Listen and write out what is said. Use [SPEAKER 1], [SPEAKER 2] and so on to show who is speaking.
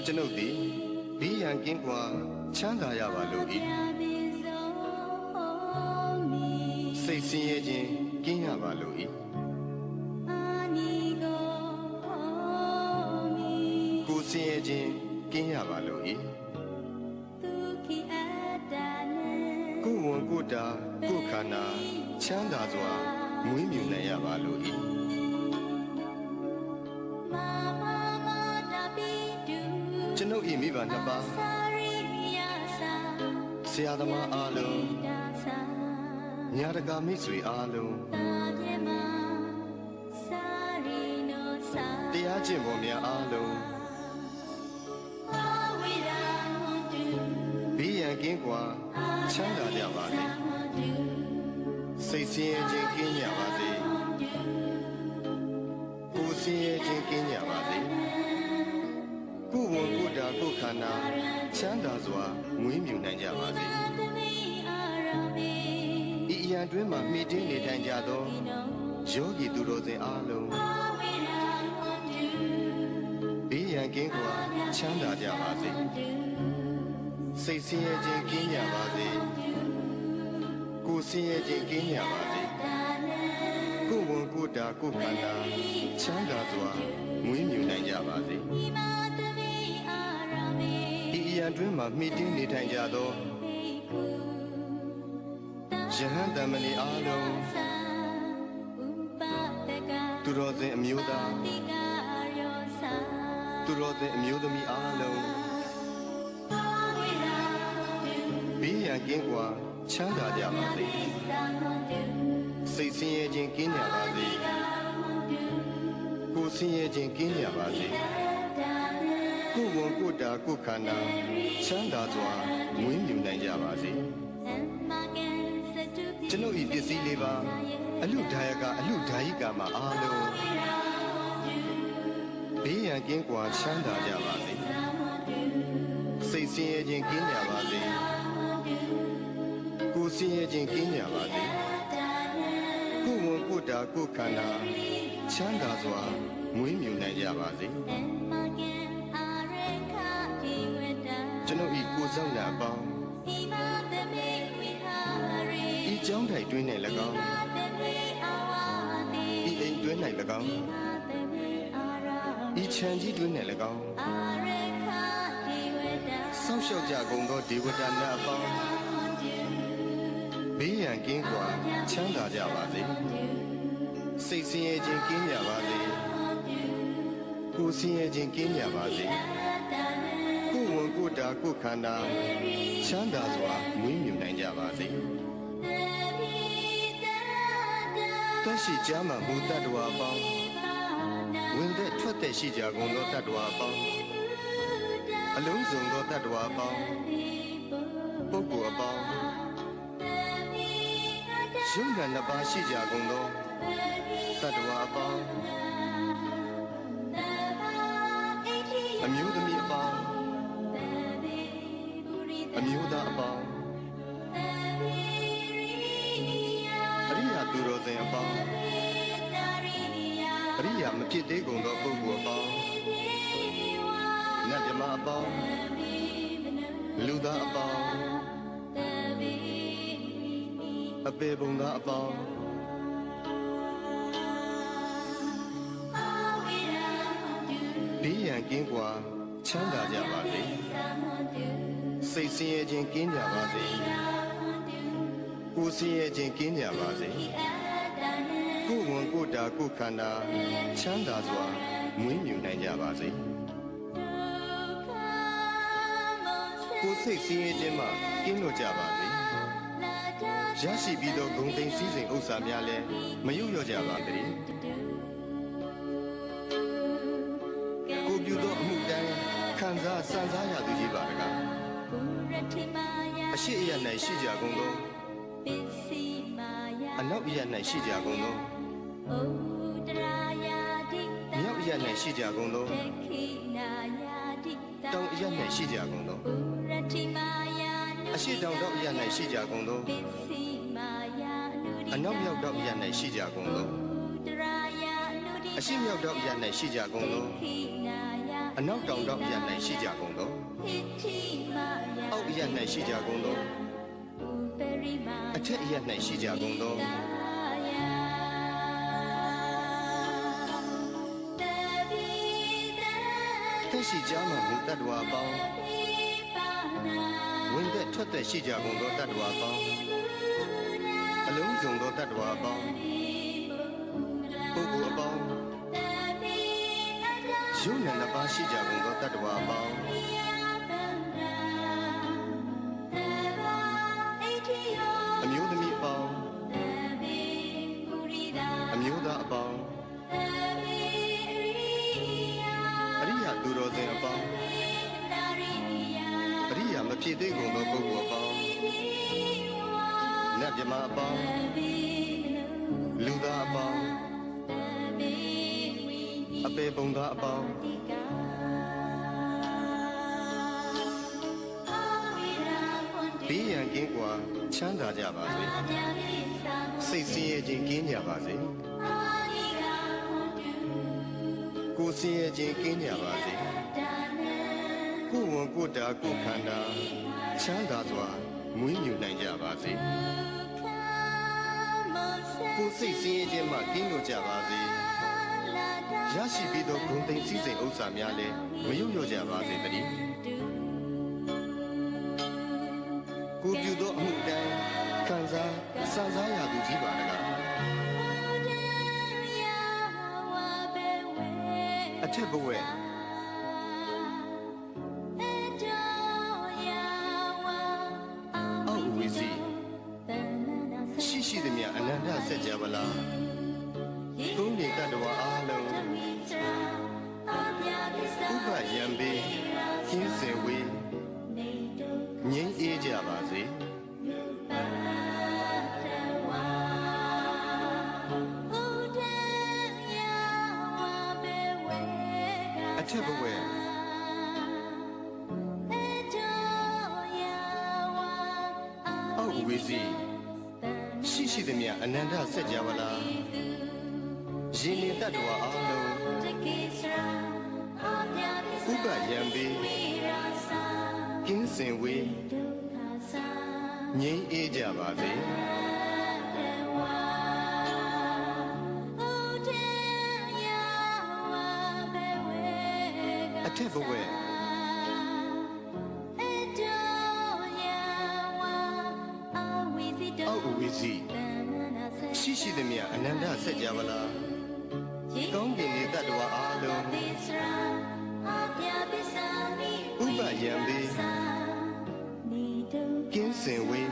[SPEAKER 1] ကျွန်ုပ်သည်ဘေးရန်ကင်းကွာချမ်းသာရပါလို့၏စိတ်ဆင်းရဲခြင်းကင်းရပါလို့၏ကိုယ်ဆင်းရဲခြင်းကင်းရပါလို့၏ကိုယ်ဝန်ကိုယ်တာကိုယ်ခန္ဓာချမ်းသာစွာမွေးမြူနိုင်ရပါလို့၏ကျွန်ုပ်၏မိဘနှစ်ပါးဆရာသမားအားလုံးညာတကာမိတ်ဆွေအားလုံးတရားကျင့်ပေါ်များအားလုံးဘေးရန်ကင်းကွာချမ်းသာကြပါစေစိတ်ဆင်းရဲခြင်းကင်းကြပါစေကိုယ်ဆင်းရဲခြင်းကင်းကြပါစေကိုယ်ဝန်ကိုယ်တာကိုယ်ခန္ဓာချမ်းသာစွာမွေးမြူနိုင်ကြပါစေဤအရာတွင်မှမိတင်းနေထိုင်ကြသောယောဂီသူတော်စင်အားလုံးဘေးရန်ကင်းကွာချမ်းသာကြပါစေစိတ်ဆင်းရဲခြင်းကင်းကြပါစေကိုယ်ဆင်းရဲခြင်းကင်းကြပါစေကိုယ်ဝန်ကိုယ်တာကိုယ်ခန္ဓာချမ်းသာစွာမွေးမြူနိုင်ကြပါစေဤအရာတွင်မှမိတင်းနေထိုင်ကြသောယဟန်တမဏေအားလုံးသူတော်စင်အမျိုးသားသူတော်စင်အမျိုးသမီးအားလုံးဘေးရန်ကင်းကွာချမ်းသာကြပါစေစိတ်ဆင်းရဲခြင်းကင်းကြပါစေကိုယ်ဆင်းရဲခြင်းကင်းကြပါစေကိုယ်ဝန်ကိုယ်တာကိုယ်ခန္ဓာချမ်းသာစွာမွေးမြူနိုင်ကြပါစေကျွန်ုပ်ဤပစ္စည်းလေးပါအလူဒါယကအလူဒါယိကာမှာအားလုံးဘေးရန်ကင်းကွာချမ်းသာကြပါစေစိတ်ဆင်းရဲခြင်းကင်းကြပါစေကိုယ်ဆင်းရဲခြင်းကင်းကြပါစေကိုယ်ဝန်ကိုယ်တာကိုယ်ခန္ဓာချမ်းသာစွာမွေးမြူနိုင်ကြပါစေကျွန်ုပ်ဤကိုယ်ဆောင်ရာအပေါင်းဤကျောင်းထိုင်တွင်၌၎င်းဤအိမ်တွင်၌၎င်းဤခြံကြီးတွင်၌၎င်းဆောက်ရှောက်ကြကုန်သောဒေဝတာများအပေါင်းဘေးရန်ကင်းကွာချမ်းသာကြပါစေစိတ်ဆင်းရဲခြင်းကင်းကြပါစေကိုယ်ဆင်းရဲခြင်းကင်းကြပါစေကိုယ်ဝန်ကိုယ်တာကိုယ်ခန္ဓာချမ်းသာစွာမွေးမြူနိုင်ကြပါစေတရှိကြမှာမူတ္တဝါအပေါင်းဝင်သက်ထွက်သက်ရှိကြကုန်သောတ္တဝါအပေါင်းအလုံးစုံသောတ္တဝါအပေါင်းပုဂ္ဂိုလ်အပေါင်းယုံနာနှစ်ပါးရှိကြကုန်သောတတ္တဝါအပေါင်းအမျိုးသမီးအပေါင်းအမျိုးသားအပေါင်းအရိယာသူတော်စင်အပေါင်းအရိယာမဖြစ်သေးကုန်သောပုဂ္ဂိုလ်အပေါင်းနတ်မြမအပေါင်းလူသားအပေါင်းအပေပုံသားအပေါင်းဘေးရန်ကင်းကွာချမ်းသာကြပါစေစိတ်ဆင်းရဲခြင်းကင်းကြပါစေကိုယ်ဆင်းရဲခြင်းကင်းကြပါစေကိုယ်ဝန်ကိုယ်တာကိုယ်ခန္ဓာချမ်းသာစွာမွေးမြူနိုင်ကြပါစေကိုယ်စိတ်ဆင်းရဲခြင်းမှကင်းလွတ်ကြပါစေရရှိပြီးသောဂုဏ်သိမ်းစည်းစိမ်ဥစ္စာများလည်းမယုတ်လျော့ကြပါစေကိုပြုသောအမှုတိုင်းခံစားစံစားရသူကြီးပါတကားအရှိအယ၌ရှိကြကုန်သောအနောက်အယ၌ရှိကြကုန်သောမြောက်အယ၌ရှိကြကုန်သောတောင်အယ၌ရှိကြကုန်သောအရှိတောင်တောင်အယ၌ရှိကြကုန်သောအနောက်မြောက်တောင်အယ၌ရှိကြကုန်သောအရှိမြောက်တောင်အယ၌ရှိကြကုန်သော အနောက်တောင်တော့ရ၌ရှိကြကုန်သောအောက်ရ၌ရှိကြကုန်သောအထက်ရ၌ရှိကြကုန်သောသက်ရှိကြမှမူတတ္တဝါပေါင်းဝင်သက်ထွက်သက်ရှိကြကုန်သောတတ္တဝါပေါင်းအလုံးစုံသောတတ္တဝါပေါင်းပုဂ္ဂိုလ်အပေါင်းယုံနာနှစ်ပါးရှိကြကုန်သောတတ္တဝါပေါင်းအမျိုးသမီးအပေါင်းအမျိုးသားအပေါင်းအရိယာသူတော်စင်အပေါင်းအရိယာမဖြစ်သေးကုန်သောပုဂ္ဂိုလ်အပေါင်းနတ်မြမအပေါင်းလူသားအပေါင်းအပေပုံသားအပေါင်းဘေးရန်ကင်းကွာချမ်းသာကြပါစေစိတ်ဆင်းရဲခြင်းကင်းကြပါစေကိုယ်ဆင်းရဲခြင်းကင်းကြပါစေကိုယ်ဝန်ကိုယ်တာကိုယ်ခန္ဓာချမ်းသာစွာမွေးမြူနိုင်ကြပါစေကိုယ်စိတ်ဆင်းရဲခြင်းမှကင်းလို့ကြပါစေရရှိပြီးသောဂုဏ်သိမ်းစည်းစိမ်ဥစ္စာများလည်းမယုံညွတ်ကြပါစေတည်းကိုပြုသောအမှုတိုင်းခံစားစံစားရသူကြီးပါတကားအထက်ဘဝအောက်ဝီစီရှိသည်များအနန္တစัจ java လာသုံးနေတတ္တဝါအားလုံးဥပယံပေကင်းစင်ဝေးငြိမ်းအေးကြပါစေအထက်ဘဝအောက်ဝီစီရှိသည်များအနန္တစัจ java လာရေနေတတ္တဝါအားလုံးဥပယံပေကင်းစင်ဝေးငြိမ်းအေးကြပါစေအထက်ဘဝအောက်ဝီစီရှိသည်များအနန္တစัจ java လာကောင်းကင်နေတတ္တဝါအားလုံးဥပယံပေကင်းစင်ဝေး